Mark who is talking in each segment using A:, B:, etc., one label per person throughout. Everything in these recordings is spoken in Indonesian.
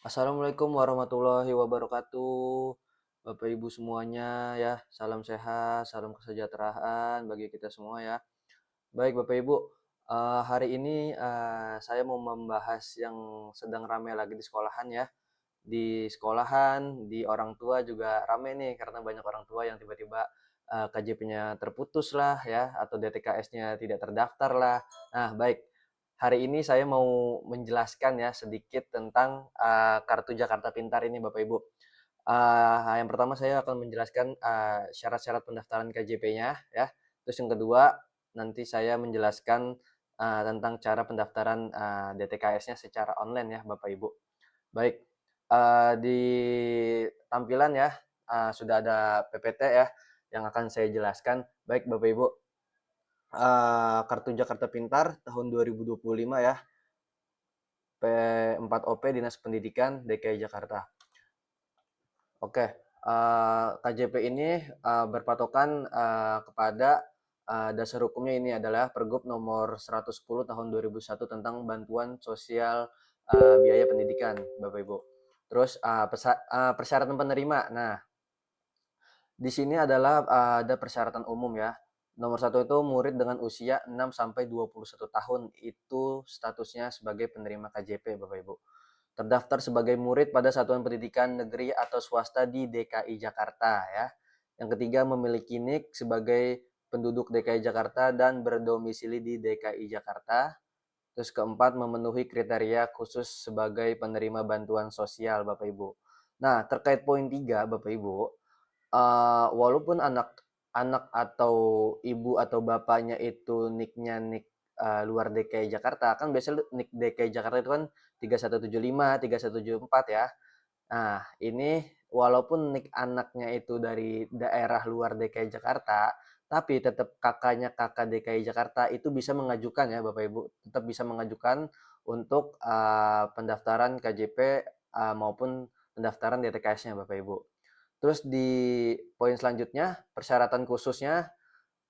A: Assalamualaikum warahmatullahi wabarakatuh. Bapak Ibu semuanya ya, salam sehat, salam kesejahteraan bagi kita semua ya. Baik Bapak Ibu, hari ini saya mau membahas yang sedang ramai lagi di sekolahan ya. Di sekolahan, di orang tua juga ramai nih karena banyak orang tua yang tiba-tiba KJP-nya terputus lah ya, atau DTKS-nya tidak terdaftar lah. Nah baik, hari ini saya mau menjelaskan ya sedikit tentang kartu Jakarta Pintar ini Bapak Ibu. Yang pertama saya akan menjelaskan syarat-syarat pendaftaran KJP-nya ya. Terus yang kedua nanti saya menjelaskan tentang cara pendaftaran DTKS-nya secara online ya Bapak Ibu. Baik, di tampilan ya sudah ada PPT ya yang akan saya jelaskan. Baik Bapak Ibu, Kartu Jakarta Pintar tahun 2025 ya. P4OP Dinas Pendidikan DKI Jakarta. Oke, KJP ini berpatokan kepada dasar hukumnya ini adalah Pergub nomor 110 tahun 2001 tentang bantuan sosial biaya pendidikan, Bapak Ibu. Terus persyaratan penerima. Nah, di sini adalah ada persyaratan umum ya. Nomor satu itu murid dengan usia 6 sampai 21 tahun itu statusnya sebagai penerima KJP, Bapak Ibu. Terdaftar sebagai murid pada satuan pendidikan negeri atau swasta di DKI Jakarta ya. Yang ketiga memiliki NIK sebagai penduduk DKI Jakarta dan berdomisili di DKI Jakarta. Terus keempat memenuhi kriteria khusus sebagai penerima bantuan sosial Bapak Ibu. Nah, terkait poin 3 Bapak Ibu, walaupun anak atau ibu atau bapaknya itu NIK-nya NIK luar DKI Jakarta, kan biasanya NIK DKI Jakarta itu kan 3175, 3174 ya. Nah, ini walaupun NIK anaknya itu dari daerah luar DKI Jakarta, tapi tetap kakaknya kakak DKI Jakarta itu bisa mengajukan ya Bapak Ibu, tetap bisa mengajukan untuk pendaftaran KJP maupun pendaftaran DTKS-nya Bapak Ibu. Terus di poin selanjutnya, persyaratan khususnya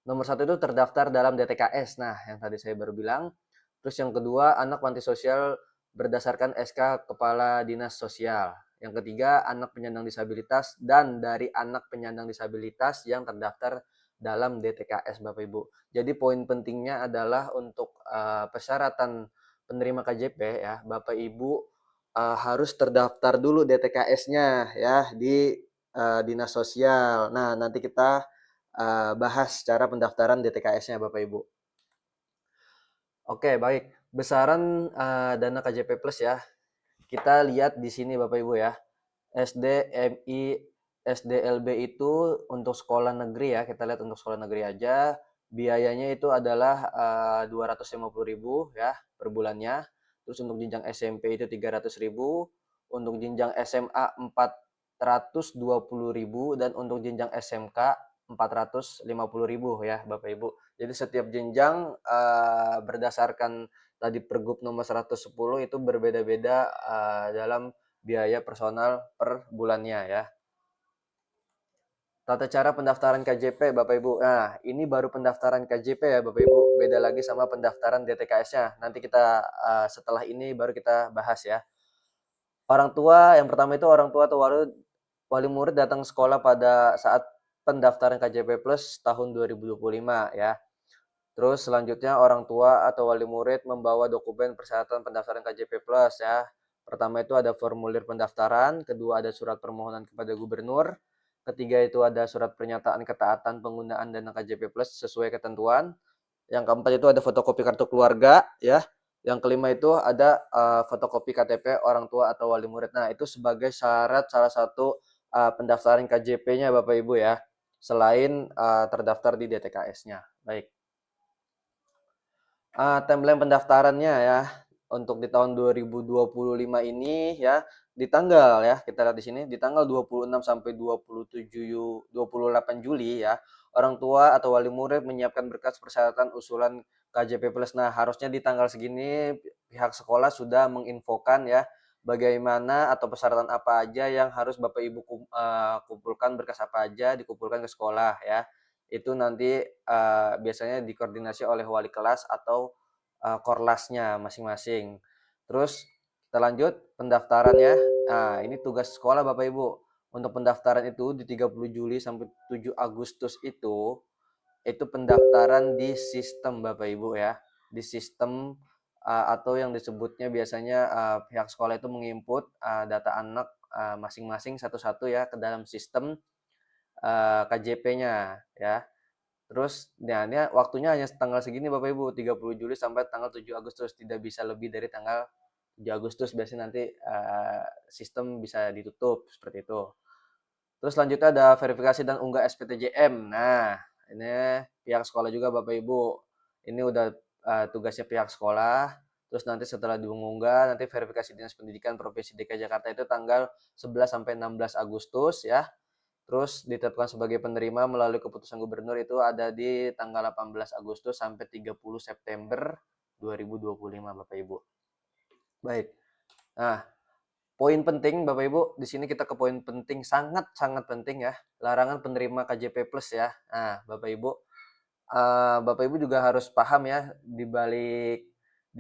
A: nomor satu itu terdaftar dalam DTKS. Nah, yang tadi saya baru bilang. Terus yang kedua, anak panti sosial berdasarkan SK Kepala Dinas Sosial. Yang ketiga, anak penyandang disabilitas dan dari anak penyandang disabilitas yang terdaftar dalam DTKS Bapak Ibu. Jadi poin pentingnya adalah untuk persyaratan penerima KJP ya, Bapak Ibu harus terdaftar dulu DTKS-nya ya di Dinas Sosial. Nah, nanti kita bahas cara pendaftaran DTKS-nya Bapak Ibu. Oke, baik. Besaran dana KJP Plus ya. Kita lihat di sini Bapak Ibu ya. SD, MI, SDLB itu untuk sekolah negeri ya. Kita lihat untuk sekolah negeri aja. Biayanya itu adalah 250.000 ya per bulannya. Terus untuk jenjang SMP itu 300.000, untuk jenjang SMA 420.000 dan untuk jenjang SMK 450.000 ya Bapak Ibu. Jadi setiap jenjang berdasarkan tadi Pergub nomor 110 itu berbeda-beda dalam biaya personal per bulannya ya. Tata cara pendaftaran KJP Bapak Ibu. Nah, ini baru pendaftaran KJP ya Bapak Ibu. Beda lagi sama pendaftaran DTKS-nya. Nanti kita setelah ini baru kita bahas ya. Orang tua, yang pertama itu orang tua atau wali murid datang sekolah pada saat pendaftaran KJP Plus tahun 2025 ya. Terus selanjutnya orang tua atau wali murid membawa dokumen persyaratan pendaftaran KJP Plus ya. Pertama itu ada formulir pendaftaran, kedua ada surat permohonan kepada gubernur, ketiga itu ada surat pernyataan ketaatan penggunaan dana KJP Plus sesuai ketentuan, yang keempat itu ada fotokopi kartu keluarga ya. Yang kelima itu ada fotokopi KTP orang tua atau wali murid. Nah, itu sebagai syarat salah satu pendaftaran KJP-nya Bapak Ibu ya. Selain terdaftar di DTKS-nya. Baik. Timeline pendaftarannya ya untuk di tahun 2025 ini ya di tanggal ya kita lihat di sini di tanggal 26 sampai 28 Juli ya orang tua atau wali murid menyiapkan berkas persyaratan usulan KJP Plus. Nah, harusnya di tanggal segini pihak sekolah sudah menginfokan ya bagaimana atau persyaratan apa aja yang harus Bapak Ibu kumpulkan, berkas apa aja dikumpulkan ke sekolah ya. Itu nanti biasanya dikoordinasi oleh wali kelas atau korlasnya masing-masing. Terus kita lanjut pendaftarannya. Nah, ini tugas sekolah Bapak Ibu. Untuk pendaftaran itu di 30 Juli sampai 7 Agustus itu pendaftaran di sistem Bapak Ibu ya. Di sistem atau yang disebutnya biasanya pihak sekolah itu menginput data anak masing-masing satu-satu ya ke dalam sistem KJP-nya ya. Terus ya ini waktunya hanya tanggal segini Bapak Ibu, 30 Juli sampai tanggal 7 Agustus, tidak bisa lebih dari tanggal 7 Agustus, biasanya nanti sistem bisa ditutup seperti itu. Terus selanjutnya ada verifikasi dan unggah SPTJM. Nah, ini pihak sekolah juga Bapak Ibu. Ini udah tugasnya pihak sekolah. Terus nanti setelah diunggah, nanti verifikasi Dinas Pendidikan Provinsi DKI Jakarta itu tanggal 11 sampai 16 Agustus ya. Terus ditetapkan sebagai penerima melalui keputusan gubernur itu ada di tanggal 18 Agustus sampai 30 September 2025 Bapak Ibu. Baik. Nah, poin penting Bapak Ibu, di sini kita ke poin penting, sangat-sangat penting ya. Larangan penerima KJP Plus ya. Nah, Bapak Ibu juga harus paham ya di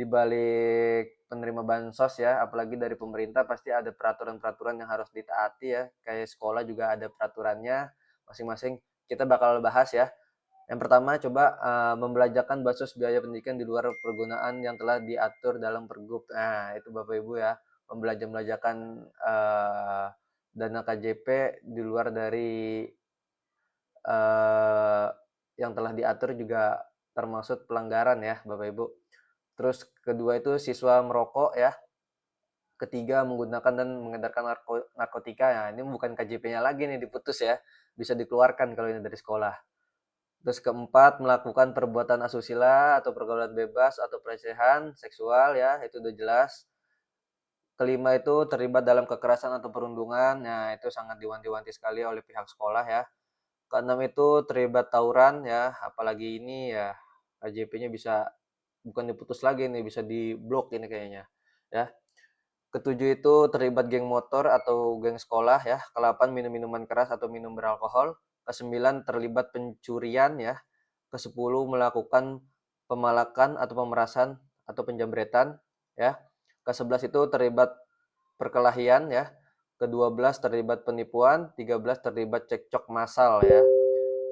A: balik penerima bansos ya, apalagi dari pemerintah pasti ada peraturan-peraturan yang harus ditaati ya. Kayak sekolah juga ada peraturannya masing-masing. Kita bakal bahas ya. Yang pertama coba membelajarkan bansos biaya pendidikan di luar pergunaan yang telah diatur dalam Pergub. Nah, itu Bapak Ibu ya, membelajarkan dana KJP di luar dari yang telah diatur juga termasuk pelanggaran ya Bapak Ibu. Terus kedua itu siswa merokok ya. Ketiga menggunakan dan mengedarkan narkotika. Nah, ini bukan KJP-nya lagi nih diputus ya. Bisa dikeluarkan kalau ini dari sekolah. Terus keempat, melakukan perbuatan asusila atau pergaulan bebas atau pelecehan seksual ya, itu udah jelas. Kelima itu terlibat dalam kekerasan atau perundungan. Nah, itu sangat diwanti-wanti sekali oleh pihak sekolah ya. Keenam itu terlibat tawuran ya, apalagi ini ya KJP-nya bisa bukan diputus lagi nih, bisa diblok ini kayaknya ya. Ketujuh itu terlibat geng motor atau geng sekolah ya. Ke-8 minum minuman keras atau minum beralkohol. Ke-9 terlibat pencurian ya. Ke-10 melakukan pemalakan atau pemerasan atau penjambretan ya. Ke-11 itu terlibat perkelahian ya. Ke-12 terlibat penipuan, 13 terlibat cekcok massal ya.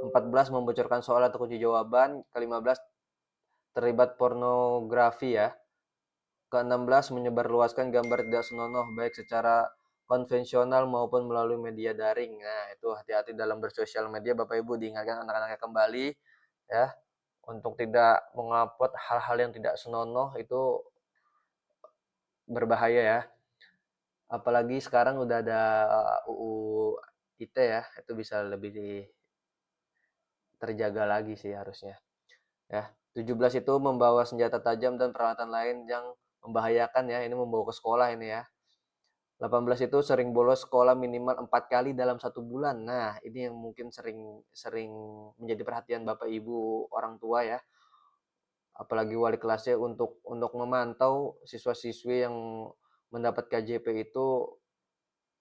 A: 14 membocorkan soal atau kunci jawaban, ke-15 terlibat pornografi ya. Ke-16 menyebarluaskan gambar tidak senonoh baik secara konvensional maupun melalui media daring. Nah, itu hati-hati dalam bersosial media Bapak Ibu, diingatkan anak-anaknya kembali ya untuk tidak mengupload hal-hal yang tidak senonoh, itu berbahaya ya. Apalagi sekarang udah ada UU ITE ya, itu bisa lebih terjaga lagi sih harusnya. Ya. 17 itu membawa senjata tajam dan peralatan lain yang membahayakan ya, ini membawa ke sekolah ini ya. 18 itu sering bolos sekolah minimal 4 kali dalam 1 bulan. Nah, ini yang mungkin sering sering menjadi perhatian Bapak Ibu orang tua ya. Apalagi wali kelasnya untuk memantau siswa-siswi yang mendapat KJP itu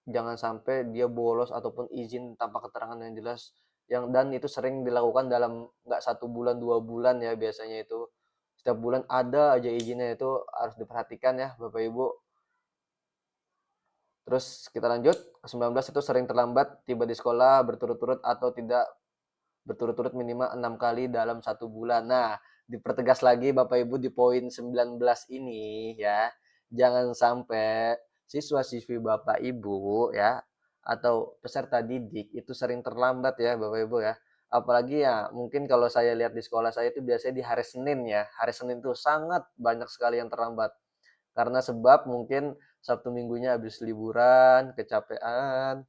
A: jangan sampai dia bolos ataupun izin tanpa keterangan yang jelas, dan itu sering dilakukan dalam nggak 1 bulan 2 bulan ya, biasanya itu setiap bulan ada aja izinnya, itu harus diperhatikan ya Bapak Ibu. Terus kita lanjut, ke-19 itu sering terlambat tiba di sekolah berturut-turut atau tidak berturut-turut minimal 6 kali dalam 1 bulan. Nah, dipertegas lagi Bapak Ibu di poin 19 ini ya, jangan sampai siswa-siswi Bapak Ibu ya atau peserta didik itu sering terlambat ya Bapak Ibu ya. Apalagi ya mungkin kalau saya lihat di sekolah saya itu biasanya di hari Senin ya. Hari Senin itu sangat banyak sekali yang terlambat. Karena sebab mungkin Sabtu Minggunya habis liburan, kecapean.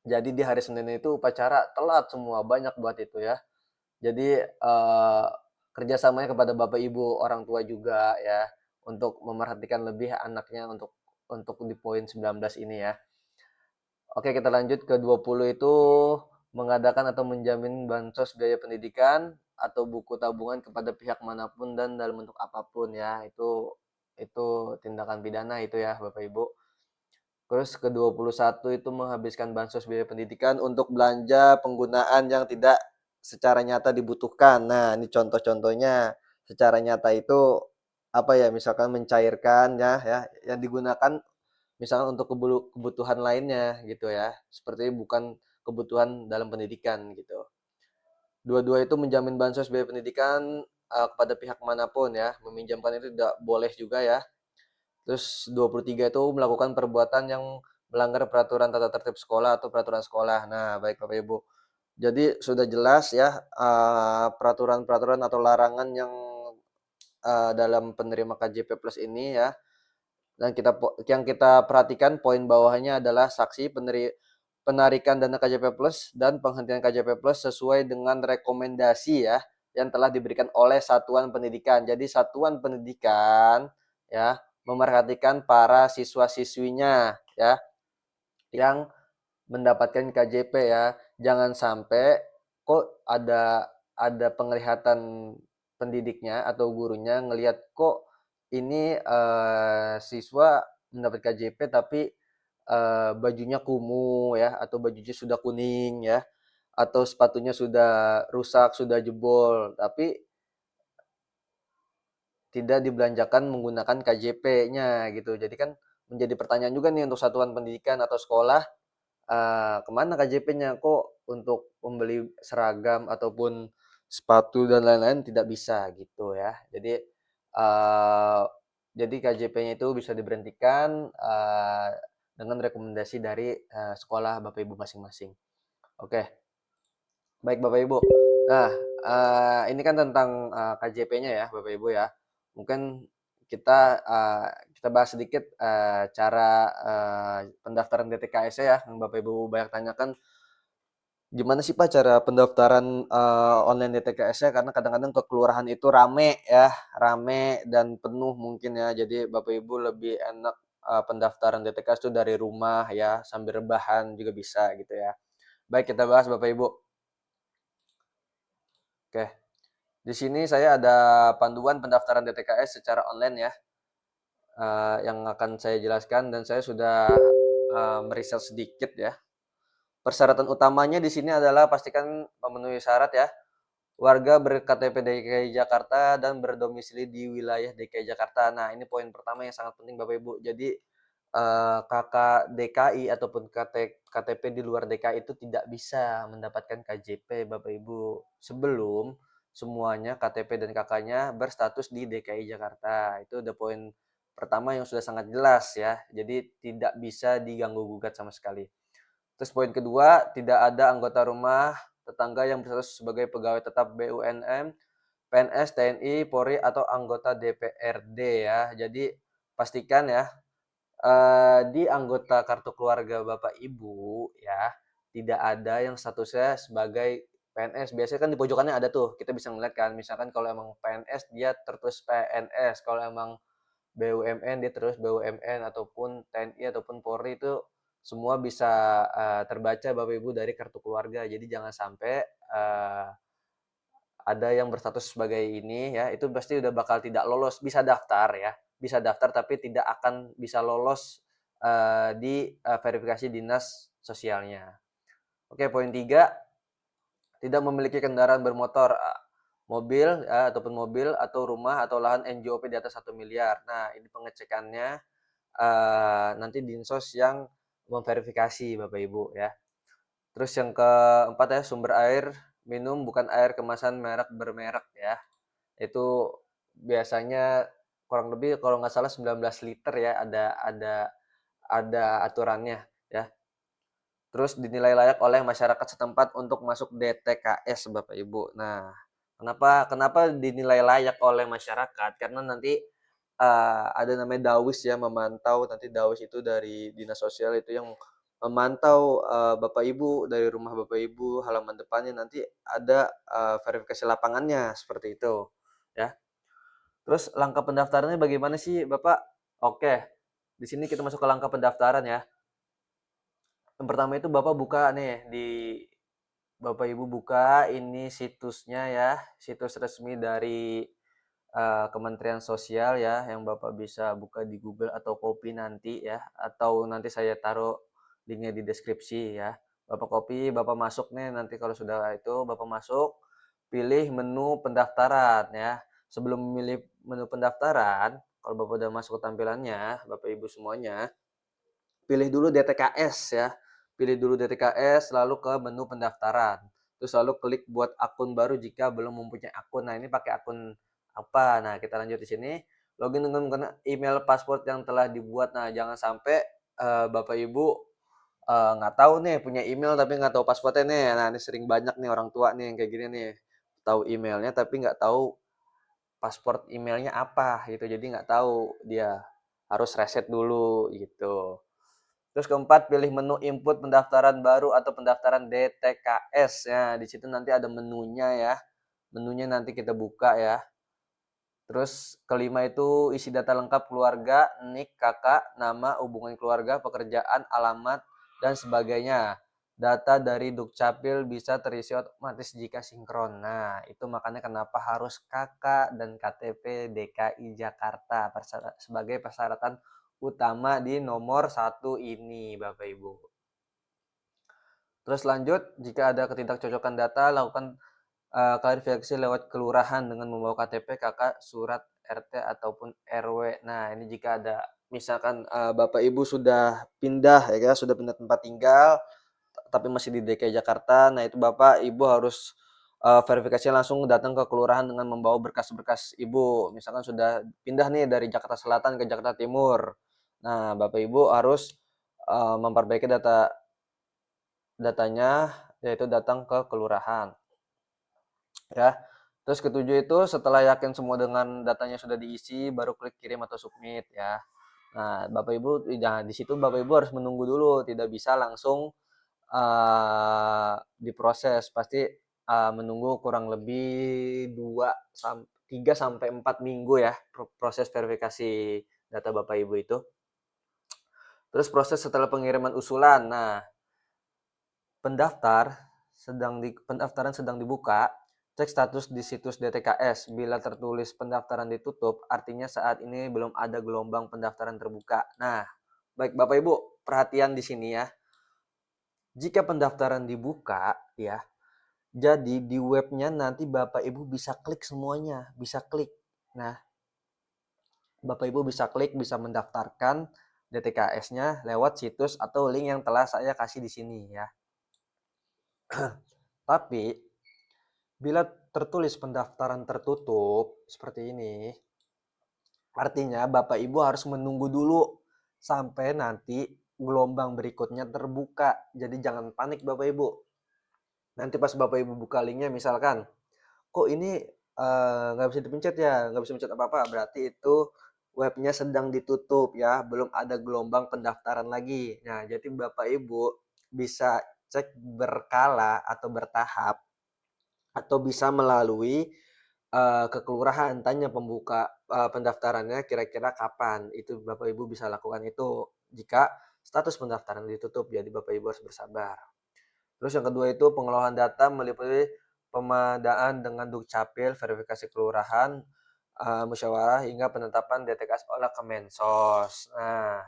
A: Jadi di hari Senin itu upacara telat semua, banyak buat itu ya. Jadi kerjasamanya kepada Bapak Ibu orang tua juga ya untuk memerhatikan lebih anaknya untuk di poin 19 ini ya. Oke, kita lanjut ke 20 itu mengadakan atau menjamin bansos biaya pendidikan atau buku tabungan kepada pihak manapun dan dalam bentuk apapun ya. Itu tindakan pidana itu ya Bapak Ibu. Terus ke-21 itu menghabiskan bansos biaya pendidikan untuk belanja penggunaan yang tidak secara nyata dibutuhkan. Nah, ini contoh-contohnya secara nyata itu apa ya, misalkan mencairkan ya yang digunakan misalkan untuk kebutuhan lainnya gitu ya, seperti bukan kebutuhan dalam pendidikan gitu. Dua-dua itu menjamin bansos biaya pendidikan kepada pihak manapun ya, meminjamkan itu tidak boleh juga ya. Terus 23 itu melakukan perbuatan yang melanggar peraturan tata tertib sekolah atau peraturan sekolah. Nah, baik Bapak Ibu. Jadi sudah jelas ya peraturan-peraturan atau larangan dalam penerima KJP Plus ini ya. Dan yang kita perhatikan poin bawahnya adalah saksi penarikan dana KJP Plus dan penghentian KJP Plus sesuai dengan rekomendasi ya yang telah diberikan oleh satuan pendidikan. Jadi satuan pendidikan ya memerhatikan para siswa-siswinya ya yang mendapatkan KJP ya. Jangan sampai kok ada penglihatan pendidiknya atau gurunya ngelihat kok ini siswa mendapat KJP tapi bajunya kumuh ya atau bajunya sudah kuning ya atau sepatunya sudah rusak, sudah jebol, tapi tidak dibelanjakan menggunakan KJP-nya gitu. Jadi kan menjadi pertanyaan juga nih untuk satuan pendidikan atau sekolah, kemana KJP-nya kok untuk membeli seragam ataupun sepatu dan lain-lain tidak bisa gitu ya. Uh, jadi KJP-nya itu bisa diberhentikan dengan rekomendasi dari sekolah Bapak Ibu masing-masing. Oke, baik Bapak Ibu. Nah, ini kan tentang KJP-nya ya Bapak Ibu ya. Mungkin kita bahas sedikit cara pendaftaran DTKS ya yang Bapak Ibu banyak tanyakan. Gimana sih Pak cara pendaftaran online DTKS-nya? Karena kadang-kadang ke kelurahan itu rame ya, rame dan penuh mungkin ya. Jadi Bapak Ibu lebih enak pendaftaran DTKS itu dari rumah ya, sambil rebahan juga bisa gitu ya. Baik, kita bahas Bapak Ibu. Oke, di sini saya ada panduan pendaftaran DTKS secara online ya, yang akan saya jelaskan dan saya sudah meriset sedikit ya. Persyaratan utamanya di sini adalah pastikan memenuhi syarat ya. Warga ber-KTP DKI Jakarta dan berdomisili di wilayah DKI Jakarta. Nah, ini poin pertama yang sangat penting Bapak Ibu. Jadi kakak DKI ataupun KTP di luar DKI itu tidak bisa mendapatkan KJP Bapak Ibu sebelum semuanya KTP dan kakaknya berstatus di DKI Jakarta. Itu udah poin pertama yang sudah sangat jelas ya. Jadi tidak bisa diganggu gugat sama sekali. Terus poin kedua, tidak ada anggota rumah tetangga yang berstatus sebagai pegawai tetap BUMN, PNS, TNI, Polri atau anggota DPRD ya. Jadi pastikan ya di anggota kartu keluarga Bapak Ibu ya tidak ada yang statusnya sebagai PNS. Biasanya kan di pojokannya ada tuh, kita bisa ngeliat kan, misalkan kalau emang PNS dia terus PNS, kalau emang BUMN dia terus BUMN ataupun TNI ataupun Polri itu semua bisa terbaca Bapak Ibu dari kartu keluarga. Jadi jangan sampai ada yang berstatus sebagai ini ya, itu pasti udah bakal tidak lolos, bisa daftar ya, bisa daftar tapi tidak akan bisa lolos di verifikasi dinas sosialnya. Oke, poin 3, tidak memiliki kendaraan bermotor, mobil ya, ataupun mobil atau rumah atau lahan NJOP di atas 1 miliar. Nah, ini pengecekannya nanti Dinsos yang memverifikasi Bapak Ibu ya. Terus yang keempat ya, sumber air minum bukan air kemasan merek bermerek ya. Itu biasanya kurang lebih kalau nggak salah 19 liter ya, ada aturannya ya. Terus dinilai layak oleh masyarakat setempat untuk masuk DTKS Bapak Ibu. Nah, kenapa dinilai layak oleh masyarakat? Karena nanti ada namanya Dawis ya, memantau. Nanti Dawis itu dari Dinas Sosial itu yang memantau Bapak Ibu dari rumah Bapak Ibu, halaman depannya nanti ada verifikasi lapangannya seperti itu ya. Terus langkah pendaftarannya bagaimana sih Bapak? Oke, di sini kita masuk ke langkah pendaftaran ya. Yang pertama itu Bapak buka nih Bapak Ibu buka ini situsnya ya, situs resmi dari Kementerian Sosial ya, yang Bapak bisa buka di Google atau copy nanti ya, atau nanti saya taruh linknya di deskripsi ya. Bapak copy, Bapak masuk nih, nanti kalau sudah itu Bapak masuk, pilih menu pendaftaran ya. Sebelum memilih menu pendaftaran, kalau Bapak udah masuk ke tampilannya, Bapak Ibu semuanya, pilih dulu DTKS ya. Pilih dulu DTKS, lalu ke menu pendaftaran. Terus lalu klik buat akun baru jika belum mempunyai akun. Nah, ini pakai akun apa? Nah, kita lanjut di sini. Login dengan menggunakan email password yang telah dibuat. Nah, jangan sampai Bapak Ibu nggak tahu nih punya email tapi nggak tahu passwordnya nih. Nah, ini sering banyak nih orang tua nih yang kayak gini nih. Tahu emailnya tapi nggak tahu password emailnya apa gitu. Jadi nggak tahu dia harus reset dulu gitu. Terus keempat, pilih menu input pendaftaran baru atau pendaftaran DTKS. Ya, di situ nanti ada menunya ya. Menunya nanti kita buka ya. Terus kelima itu isi data lengkap keluarga, NIK, kakak, nama, hubungan keluarga, pekerjaan, alamat, dan sebagainya. Data dari Dukcapil bisa terisi otomatis jika sinkron. Nah, itu makanya kenapa harus KK dan KTP DKI Jakarta sebagai persyaratan utama di nomor 1 ini, Bapak Ibu. Terus lanjut, jika ada ketidakcocokan data, lakukan klarifikasi lewat kelurahan dengan membawa KTP, KK, surat RT ataupun RW. Nah, ini jika ada misalkan Bapak Ibu sudah pindah ya, sudah pindah tempat tinggal tapi masih di DKI Jakarta. Nah, itu Bapak Ibu harus verifikasi langsung datang ke kelurahan dengan membawa berkas-berkas Ibu. Misalkan sudah pindah nih dari Jakarta Selatan ke Jakarta Timur. Nah, Bapak Ibu harus memperbaiki datanya, yaitu datang ke kelurahan ya. Terus ketujuh itu setelah yakin semua dengan datanya sudah diisi, baru klik kirim atau submit ya. Nah, Bapak Ibu, nah di situ Bapak Ibu harus menunggu dulu, tidak bisa langsung diproses. Pasti menunggu kurang lebih 3 sampai 4 minggu ya proses verifikasi data Bapak Ibu itu. Terus proses setelah pengiriman usulan. Nah, pendaftaran sedang dibuka, cek status di situs DTKS. Bila tertulis pendaftaran ditutup, artinya saat ini belum ada gelombang pendaftaran terbuka. Nah, baik Bapak Ibu, perhatian di sini ya. Jika pendaftaran dibuka ya, jadi di webnya nanti Bapak Ibu bisa klik semuanya, bisa klik. Nah, Bapak Ibu bisa klik, bisa mendaftarkan DTKS-nya lewat situs atau link yang telah saya kasih di sini ya. Tapi bila tertulis pendaftaran tertutup seperti ini, artinya Bapak Ibu harus menunggu dulu sampai nanti gelombang berikutnya terbuka. Jadi jangan panik Bapak Ibu. Nanti pas Bapak Ibu buka linknya misalkan, kok ini nggak bisa dipencet ya, nggak bisa mencet apa-apa, berarti itu webnya sedang ditutup ya, belum ada gelombang pendaftaran lagi. Nah, jadi Bapak Ibu bisa cek berkala atau bertahap atau bisa melalui ke kelurahan tanya pembuka pendaftarannya kira-kira kapan. Itu Bapak Ibu bisa lakukan itu jika status pendaftaran ditutup. Jadi Bapak Ibu harus bersabar. Terus yang kedua itu pengelolaan data meliputi pemadaan dengan Dukcapil, verifikasi kelurahan, musyawarah hingga penetapan DTKS oleh Kemensos. Nah,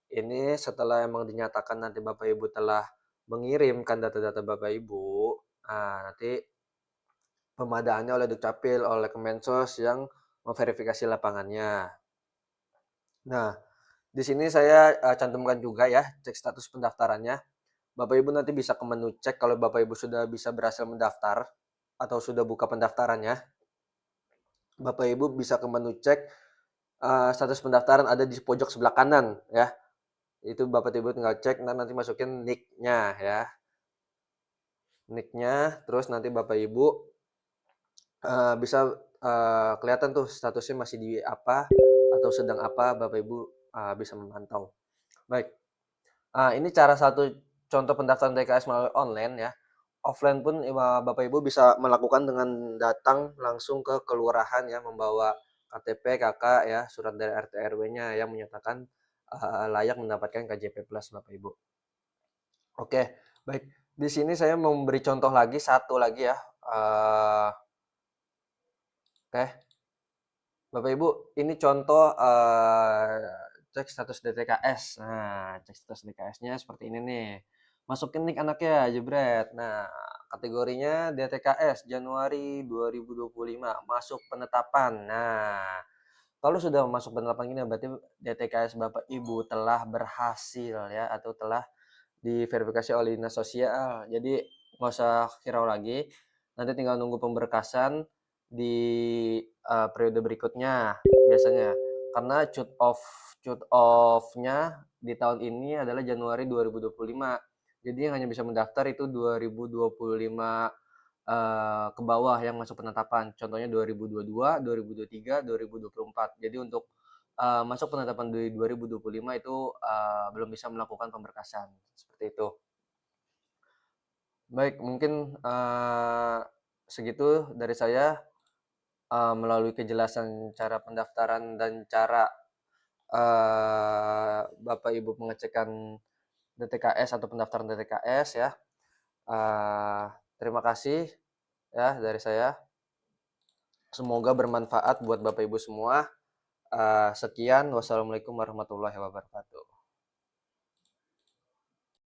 A: ini setelah emang dinyatakan nanti Bapak Ibu telah mengirimkan data-data Bapak Ibu, nah nanti pemadaannya oleh Dukcapil, oleh Kemensos yang memverifikasi lapangannya. Nah, di sini saya cantumkan juga ya cek status pendaftarannya. Bapak Ibu nanti bisa ke menu cek kalau Bapak Ibu sudah bisa berhasil mendaftar atau sudah buka pendaftarannya. Bapak Ibu bisa ke menu cek status pendaftaran ada di pojok sebelah kanan ya. Itu Bapak Ibu tinggal cek nanti masukin nick-nya ya. Nick-nya terus nanti Bapak Ibu bisa kelihatan tuh statusnya masih di apa atau sedang apa, Bapak Ibu bisa memantau. Baik, ini cara satu contoh pendaftaran DKS melalui online ya. Offline pun Bapak Ibu bisa melakukan dengan datang langsung ke kelurahan ya, membawa KTP, KK ya, surat dari RT RW-nya yang menyatakan layak mendapatkan KJP Plus Bapak Ibu. Oke, baik. Di sini saya memberi contoh lagi satu lagi ya. Oke. Bapak Ibu, ini contoh cek status DTKS. Nah, cek status DTKS-nya seperti ini nih. Masukin nik anaknya, jebret. Nah, kategorinya DTKS Januari 2025, masuk penetapan. Nah, Kalau sudah masuk penetapan gini berarti DTKS Bapak Ibu telah berhasil ya atau telah diverifikasi oleh Dinas Sosial. Jadi nggak usah hirau lagi. Nanti tinggal nunggu pemberkasan di periode berikutnya biasanya. Karena cut off-nya di tahun ini adalah Januari 2025. Jadi yang hanya bisa mendaftar itu 2025 ke bawah yang masuk penetapan. Contohnya 2022, 2023, 2024. Jadi untuk masuk penetapan di 2025 itu belum bisa melakukan pemberkasan. Seperti itu. Baik, mungkin segitu dari saya melalui kejelasan cara pendaftaran dan cara Bapak Ibu pengecekan DTKS atau pendaftaran DTKS ya. Terima kasih ya dari saya. Semoga bermanfaat buat Bapak Ibu semua. Sekian, wassalamualaikum warahmatullahi wabarakatuh.